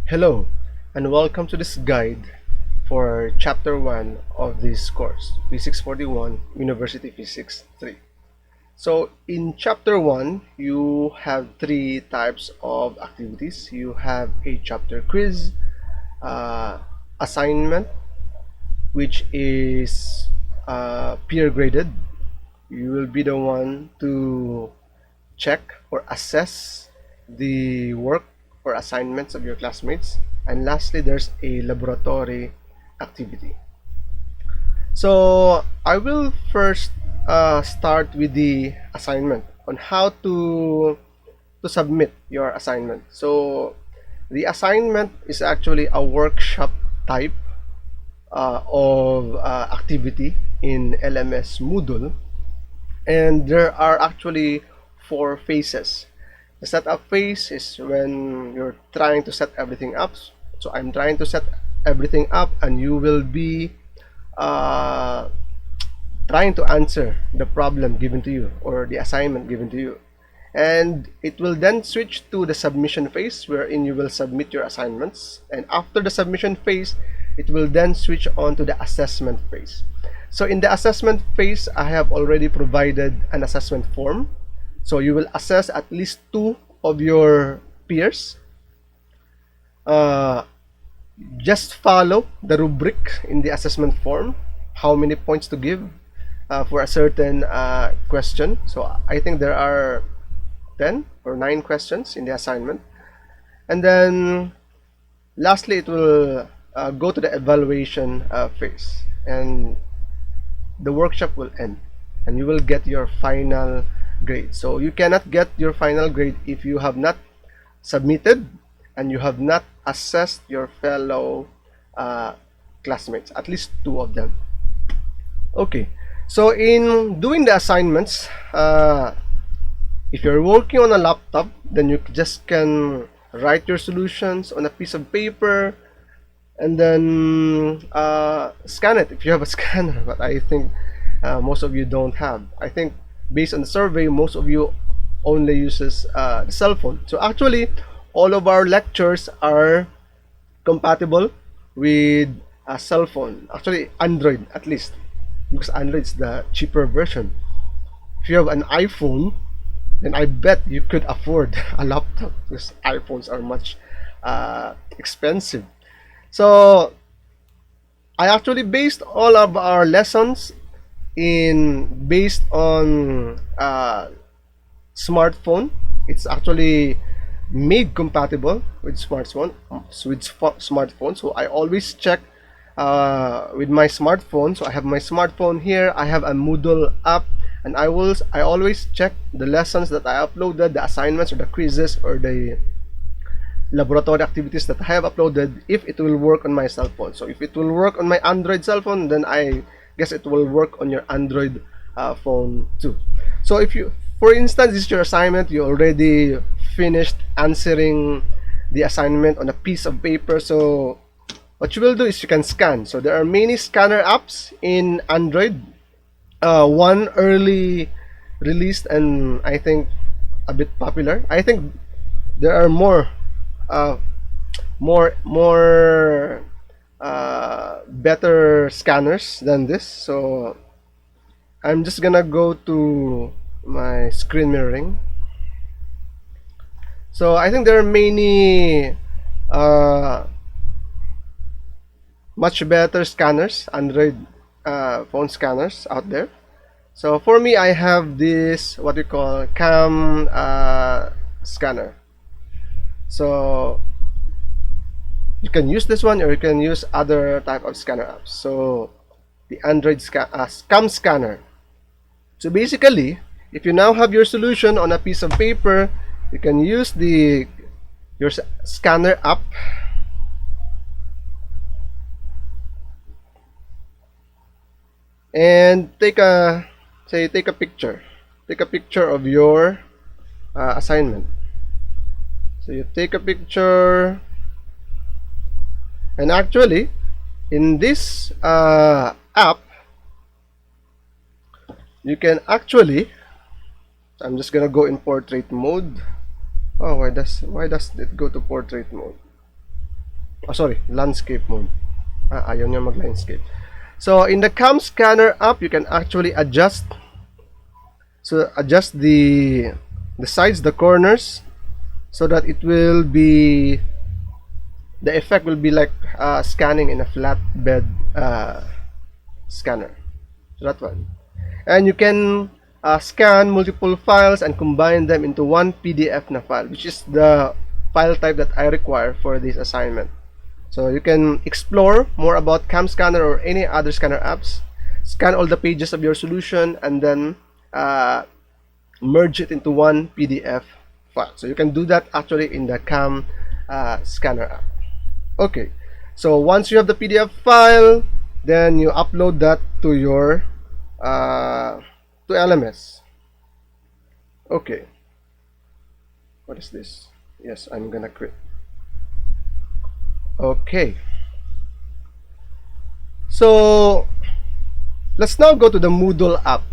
Hello, and welcome to this guide for Chapter 1 of this course, Physics 41, University Physics 3. So, in Chapter 1, you have three types of activities. You have a chapter quiz, assignment, which is peer graded. You will be the one to check or assess the work or assignments of your classmates. And lastly, there's a laboratory activity. So I will first start with the assignment on how to submit your assignment. So the assignment is actually a workshop type of activity in LMS Moodle, and there are actually four phases. The setup phase is when you're trying to set everything up. So I'm trying to set everything up, and you will be uh, trying to answer the problem given to you or the assignment given to you. And it will then switch to the submission phase, wherein you will submit your assignments. And after the submission phase, it will then switch on to the assessment phase. So in the assessment phase, I have already provided an assessment form. So you will assess at least two of your peers. Uh, just follow the rubric in the assessment form, how many points to give for a certain question. So I think there are 10 or 9 questions in the assignment. And then lastly, it will go to the evaluation phase, and the workshop will end, and you will get your final grade. So you cannot get your final grade if you have not submitted and you have not assessed your fellow classmates, at least two of them. Okay, so in doing the assignments, if you're working on a laptop, then you just can write your solutions on a piece of paper and then scan it if you have a scanner. But I think most of you don't have. I think based on the survey, most of you only uses the cell phone. So actually, all of our lectures are compatible with a cell phone. Actually, Android at least, because Android is the cheaper version. If you have an iPhone, then I bet you could afford a laptop, because iPhones are much expensive. So I actually based all of our lessons based on smartphone. It's actually made compatible with smartphone. So I always check with my smartphone. So I have my smartphone here. I have a Moodle app, and I always check the lessons that I uploaded, the assignments or the quizzes or the laboratory activities that I have uploaded, if it will work on my cell phone. So if it will work on my Android cell phone, then I guess it will work on your Android phone too. So if you, for instance, this is your assignment, you already finished answering the assignment on a piece of paper. So what you will do is you can scan. So there are many scanner apps in Android. One early released and I think a bit popular. I think there are more better scanners than this. So I'm just gonna go to my screen mirroring. So I think there are many much better scanners, Android phone scanners out there. So for me, I have this what we call cam scanner. So you can use this one, or you can use other type of scanner apps. So the Android cam scanner. So basically, if you now have your solution on a piece of paper, you can use your scanner app, and take a picture. Take a picture of your assignment. So you take a picture, and actually in this app you can actually, I'm just gonna go in portrait mode. Oh, why does it go to portrait mode? oh sorry, landscape mode. Ayaw niya mag-landscape. So in the cam scanner app, you can actually adjust the sides, the corners, so that it will be, the effect will be like scanning in a flatbed scanner. So that one. And you can scan multiple files and combine them into one PDF na file, which is the file type that I require for this assignment. So you can explore more about Cam Scanner or any other scanner apps, scan all the pages of your solution, and then merge it into one PDF file. So you can do that actually in the Cam Scanner app. Okay, so once you have the PDF file, then you upload that to your to LMS. Okay, what is this? Yes, I'm gonna quit. Okay, so let's now go to the Moodle app.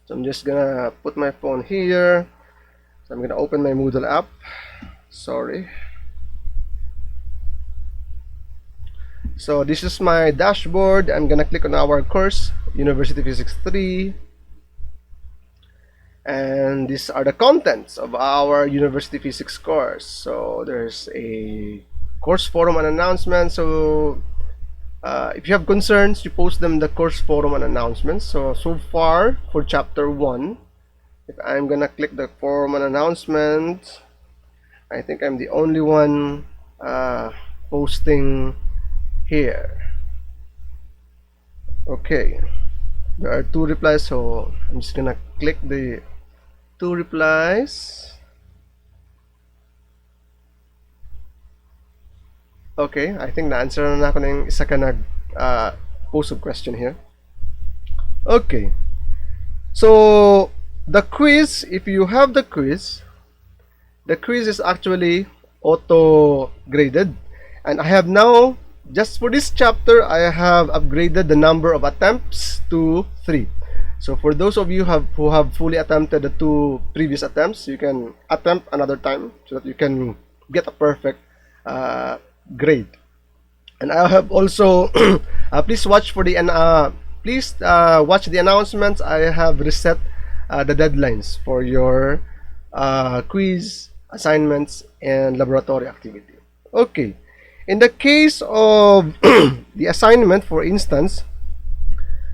So I'm just gonna put my phone here. So I'm gonna open my Moodle app. Sorry. So this is my dashboard. I'm gonna click on our course, University Physics 3. And these are the contents of our University Physics course. So there's a course forum and announcement. So if you have concerns, you post them in the course forum and announcements. So far for chapter 1, if I'm gonna click the forum and announcement, I think I'm the only one posting here. Okay, there are 2 replies, so I'm just gonna click the 2 replies. Okay, I think na-answer na ako ng isa ka post of question here. Okay, so the quiz, if you have the quiz is actually auto graded, and I have now, just for this chapter, I have upgraded the number of attempts to 3. So for those of you who have fully attempted the 2 previous attempts, you can attempt another time so that you can get a perfect grade. And I have also please watch for the watch the announcements. I have reset the deadlines for your quiz, assignments, and laboratory activity. Okay, in the case of the assignment, for instance,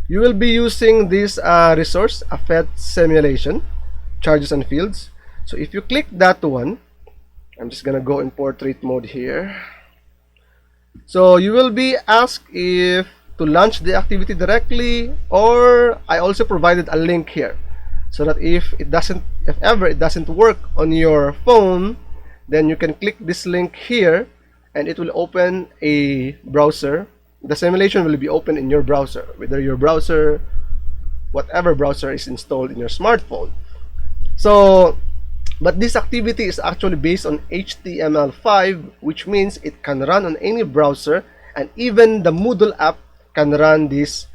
you will be using this resource, a Phys simulation, charges and fields. So if you click that one, I'm just gonna go in portrait mode here. So you will be asked if to launch the activity directly, or I also provided a link here, so that if ever it doesn't work on your phone, then you can click this link here and it will open a browser. The simulation will be open in your browser, whether your browser, whatever browser is installed in your smartphone. So, but this activity is actually based on HTML5, which means it can run on any browser, and even the Moodle app can run this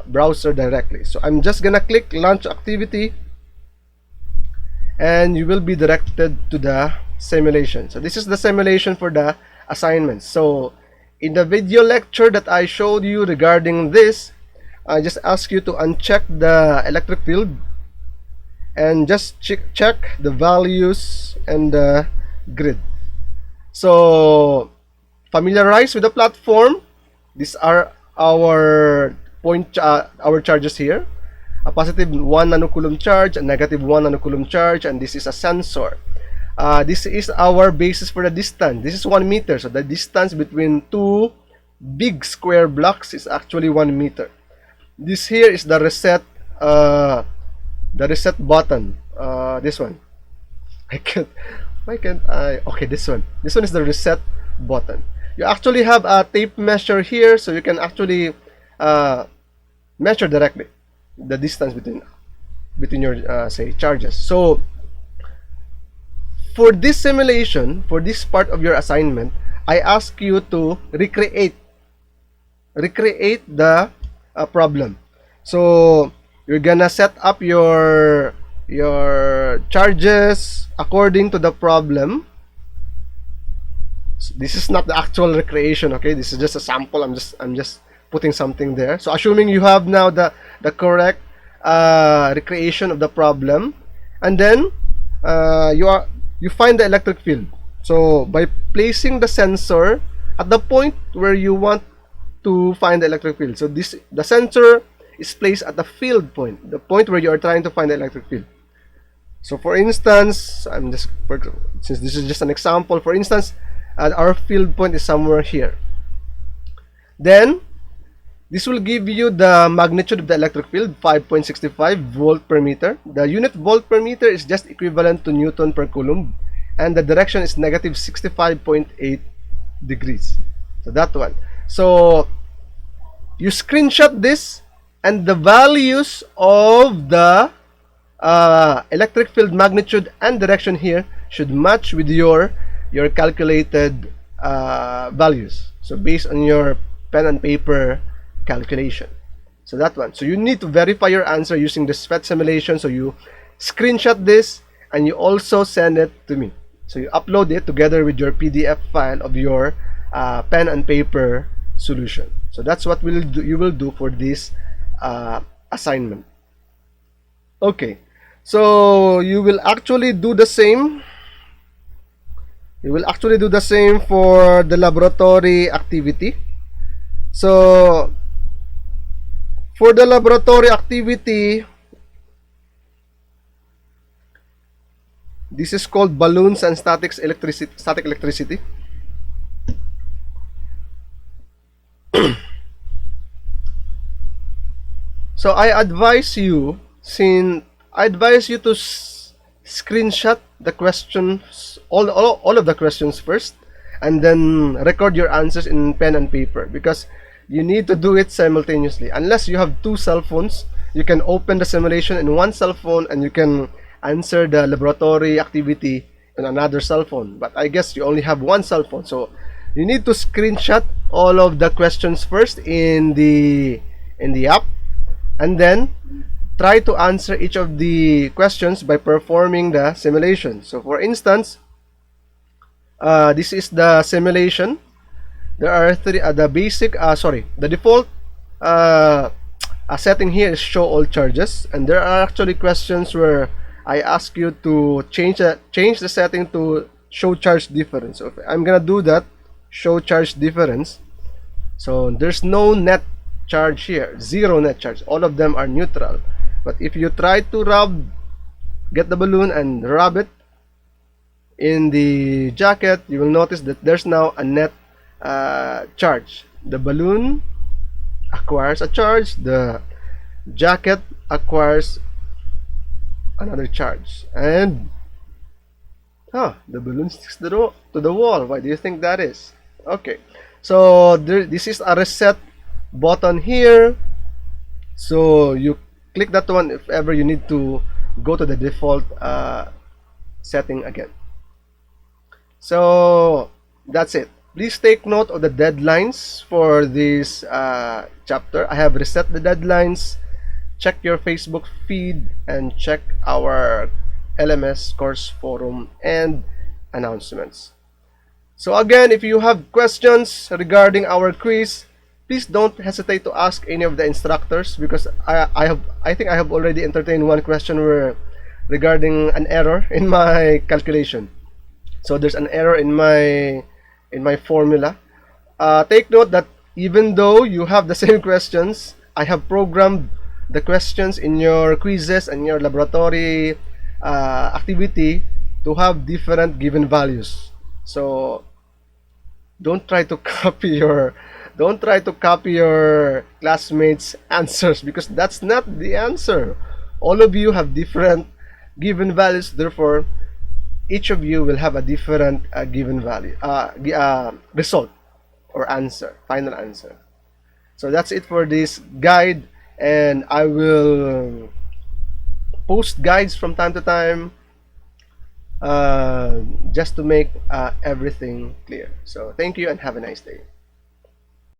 browser directly. So I'm just gonna click launch activity, and you will be directed to the simulation. So this is the simulation for the assignments. So in the video lecture that I showed you regarding this, I just ask you to uncheck the electric field and just check the values and the grid. So familiarize with the platform. These are our our charges here: a positive 1 nanocoulomb charge, a negative 1 nanocoulomb charge, and this is a sensor. This is our basis for the distance. This is 1 meter, so the distance between 2 big square blocks is actually 1 meter. This here is the reset button. This one, why can't I? Okay, this one is the reset button. You actually have a tape measure here, so you can actually measure directly the distance between your say charges. So for this simulation, for this part of your assignment, I ask you to recreate the problem. So you're gonna set up your charges according to the problem. This is not the actual recreation, okay? This is just a sample. I'm just putting something there. So assuming you have now the correct recreation of the problem, and then you find the electric field. So by placing the sensor at the point where you want to find the electric field. So the sensor is placed at the field point, the point where you are trying to find the electric field. So for instance, since this is just an example, for instance, our field point is somewhere here. Then this will give you the magnitude of the electric field, 5.65 volt per meter. The unit volt per meter is just equivalent to Newton per coulomb, and the direction is negative 65.8 degrees. So that one. So you screenshot this, and the values of the electric field magnitude and direction here should match with your calculated values. So based on your pen and paper calculation. So that one. So you need to verify your answer using the Phys simulation. So you screenshot this and you also send it to me. So you upload it together with your PDF file of your pen and paper solution. So that's what you will do for this assignment. Okay, so you will actually do the same. You will actually do the same for the laboratory activity. So for the laboratory activity, this is called balloons and static electricity. So I advise you to screenshot the questions, all of the questions first, and then record your answers in pen and paper, because you need to do it simultaneously. Unless you have two cell phones, you can open the simulation in one cell phone and you can answer the laboratory activity on another cell phone. But I guess you only have one cell phone, so you need to screenshot all of the questions first in the app, and then try to answer each of the questions by performing the simulation. So for instance, this is the simulation. There are three, the default setting here is show all charges, and there are actually questions where I ask you to change the setting to show charge difference. So if I'm gonna do that, show charge difference. So there's no net charge here, zero net charge. All of them are neutral. But if you try to get the balloon and rub it in the jacket, you will notice that there's now a net charge. The balloon acquires a charge, the jacket acquires another charge, and the balloon sticks to the wall. Why do you think that is? Okay, so this is a reset button here. So you click that one if ever you need to go to the default setting again. So that's it. Please take note of the deadlines for this chapter. I have reset the deadlines. Check your Facebook feed and check our LMS course forum and announcements. So again, if you have questions regarding our quiz, please don't hesitate to ask any of the instructors, because I think I have already entertained one question regarding an error in my calculation. So there's an error in my formula. Take note that even though you have the same questions, I have programmed the questions in your quizzes and your laboratory activity to have different given values. So don't try to copy your classmates' answers, because that's not the answer. All of you have different given values, therefore each of you will have a different given value result or answer, final answer. So that's it for this guide, and I will post guides from time to time just to make everything clear. So thank you and have a nice day.